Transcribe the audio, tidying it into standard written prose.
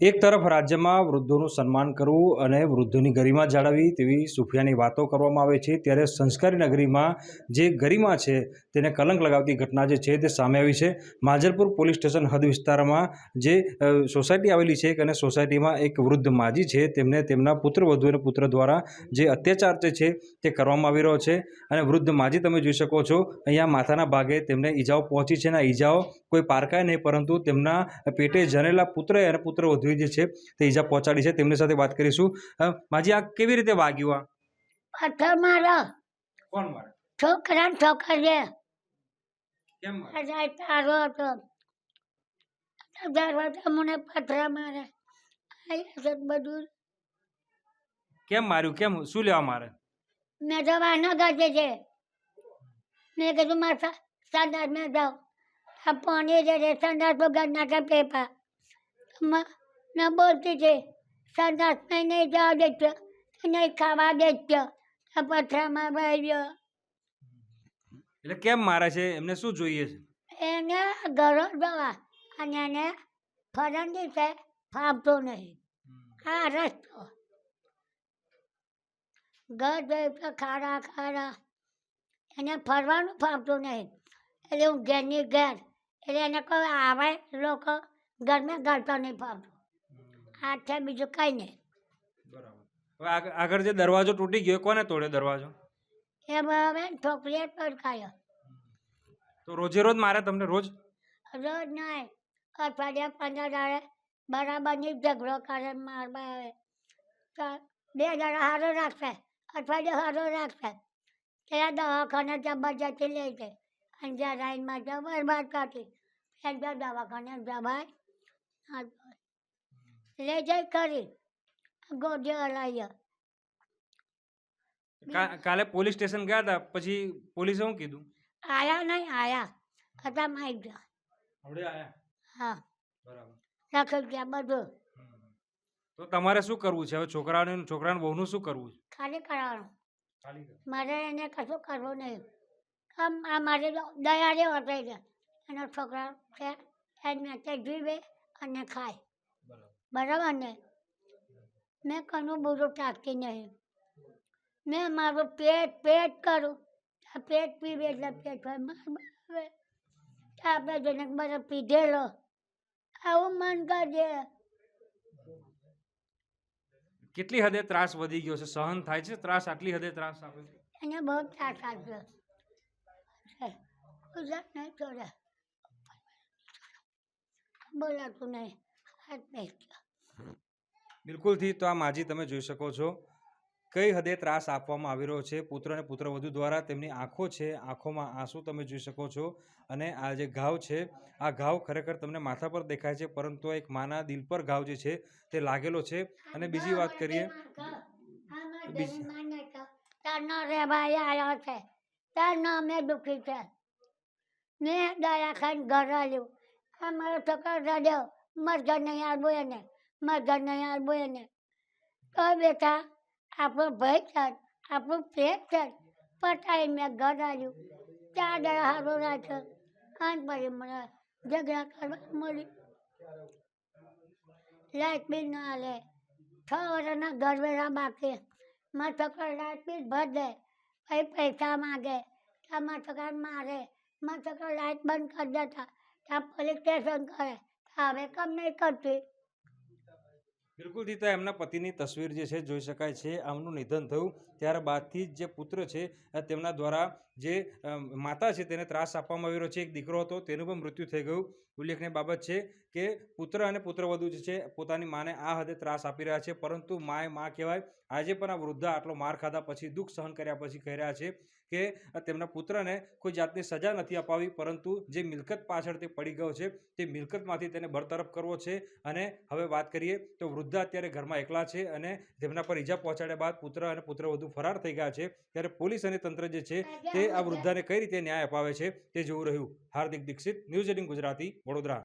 એક તરફ રાજ્યમાં વૃદ્ધોનું સન્માન કરવું અને વૃદ્ધોની ગરિમા જાળવવી તેવી સુફિયાની વાતો કરવામાં આવે છે, ત્યારે સંસ્કારી નગરીમાં જે ગરિમા છે તેને કલંક લગાવતી ઘટના જે છે તે સામે આવી છે। માજલપુર પોલીસ સ્ટેશન હદ વિસ્તારમાં જે સોસાયટી આવેલી છે અને સોસાયટીમાં એક વૃદ્ધ માજી છે, તેમને તેમના પુત્રવધુ અને પુત્ર દ્વારા જે અત્યાચાર છે તે કરવામાં આવી રહ્યો છે। અને વૃદ્ધ માજી તમે જોઈ શકો છો, અહીંયા માથાના ભાગે તેમને ઈજાઓ પહોંચી છે અને આ ઈજાઓ કોઈ પારકાય નહીં, પરંતુ તેમના પેટે જનેલા પુત્રએ અને પુત્રવધુએ જે છે તે ઈજા પહોંચાડી છે। તેમની સાથે વાત કરીશું। માજી, આ કેવી રીતે વાગ્યું? પથ્થર મારો। કોણ મારે? છોકરા છોકરીએ। કેમ મારે? અજાય તારો હતો। દરવાજા મને પથ્થર મારે। આયા છે બધું। કેમ માર્યું? કેમ? શું લેવા મારે? મેં તો વાના ગજે છે। મેં કીધું મારા સંડાસ में जाओ। अब पानी दे दे संडास तो गन्ना का पेपर। मैं बोलती थी संडास में नहीं जाओ देते नहीं खावा देते पथरा में भाई એટલે કેમ મારે છે? એમને શું જોઈએ છે? એને ઘરો દવા અને એને ફરંદી છે ફાવતો નહીં। આ રસ્તો ઘર જઈ તો ખાડા ખાડા એને ફરવાનું ફાવતું નહીં। એટલે હું ઘેરની ઘેર એટલે એને કોઈ આવે લોકો ઘરમાં ઘરતો નહીં ફાવતું। આ છે બીજું કંઈ નહીં। બરાબર। હવે આગળ જે દરવાજો તૂટી ગયો, કોને તોડ્યો દરવાજો? એ હવે છોકરીએ પડકાયો। તો રોજે રોજ મારે તમને? રોજ રોજ નહીં, અઠવાડિયા 15 દાડે બરાબરની ઝઘડો કરે મારવા આવે। તો 2 દાડા સારો રાખશે, અઠવાડિયે સારો રાખશે, ત્યાં દવાખાને જબરજસ્તી લઈ જાય અને જ્યાં લાઈનમાં બરબાદ કરતી ત્યાં દવાખાને જવાય લઈ જઈ કરી ગોળીઓ હલાવી। કાલે પોલીસ સ્ટેશન ગયા હતા, પછી પોલીસે શું કીધું? આયા નહીં, આયા હતા મારી ગયા। આવડે આયા? હા, બરાબર। લખી ગયા બધું। તો તમારે શું કરવું છે હવે? છોકરાને બહુનું શું કરવું છે? ખાલી કરાવવાનું, ખાલી મારે એને કશું કરવું નહીં। આ મારી દયાળી વટાઈ છે એનો છોકરા છે એને તે જીવે અને ખાય, બરાબર ને? મેં કોનું બુરું ટાંકતી નહીં। મેં મારું પેટ કરું, આ પેટ પીવે એટલે પેટ હોય મારે આપણે જેને બધા પીધેલો આવું મન કરજે। કેટલી હદે ત્રાસ વધી ગયો છે? સહન થાય છે ત્રાસ? આટલી હદે ત્રાસ આપે છે? એને બહુ ત્રાસ આપ્યો છે। ગુજરાત નહીં છોડે, બોલાતું નહીં, હાથ નહીં। બિલકુલથી તો આ માજી તમે જોઈ શકો છો કઈ હદે ત્રાસ આપવામાં આવી રહ્યો છે પુત્ર અને પુત્રવધુ દ્વારા। તેમની આંખો છે, આંખોમાં આંસુ તમે જોઈ શકો છો। અને આ જે ઘાવ છે, આ ઘાવ ખરેખર તમને માથા પર દેખાય છે, પરંતુ એક માના દિલ પર ઘાવ જે છે તે લાગેલો છે। અને બીજી વાત કરીએ, આવ્યો છે તારનો અમે દુઃખી છે। મેં દયા ખાઈને ઘર આવ્યું, આ મારો છોકરો રડ્યો માર ઘર નહીં આવવું એને, માર ઘર નહીં આવવું એને। તો બેટા આપણો ભાઈ છે, આપણું પેટ છે, પટાઈને મેં ઘર આવ્યું, 4 દાડા સારું રાખ્યો અને પછી મને ઝઘડા કરવા મળી। લાઇટ બિલ ના હાલે, 6 વર્ષના ઘર વેરા બાકી, મારો છોકરો લાઇટ બિલ ભર દે, પછી પૈસા માગે, ત્યાં મારા છોકરા મારે, મારા છોકરો લાઇટ બંધ કરી દેતા ત્યાં પોલીસ સ્ટેશન કરે, હવે કેમ નહીં કરતી? બિલકુલથી તો એમના પતિની તસવીર જે છે જોઈ શકાય છે। આમનું નિધન થયું ત્યારબાદથી જે પુત્ર છે તેમના દ્વારા જે માતા છે તેને ત્રાસ આપવામાં આવી રહ્યો છે। એક દીકરો હતો, તેનું પણ મૃત્યુ થઈ ગયું। ઉલ્લેખનીય બાબત છે કે પુત્ર અને પુત્રવધુ જે છે પોતાની માને આ હદે ત્રાસ આપી રહ્યા છે, પરંતુ માં કહેવાય। આજે પણ આ વૃદ્ધા આટલો માર ખાધા પછી, દુઃખ સહન કર્યા પછી કહી રહ્યા છે કે તેમના પુત્રને કોઈ જાતની સજા નથી અપાવી, પરંતુ જે મિલકત પાછળ તે પડી ગયો છે તે મિલકતમાંથી તેને બરતરફ કરવો છે। અને હવે વાત કરીએ તો વૃદ્ધા અત્યારે ઘરમાં એકલા છે અને તેમના પર ઈજા પહોંચાડ્યા બાદ પુત્ર અને પુત્રવધુ ફરાર થઈ ગયા છે, ત્યારે પોલીસ અને તંત્ર જે છે તે આ વૃદ્ધાને કઈ રીતે ન્યાય અપાવે છે તે જોવું રહ્યું। હાર્દિક દીક્ષિત, ન્યૂઝ 18 ગુજરાતી, વડોદરા।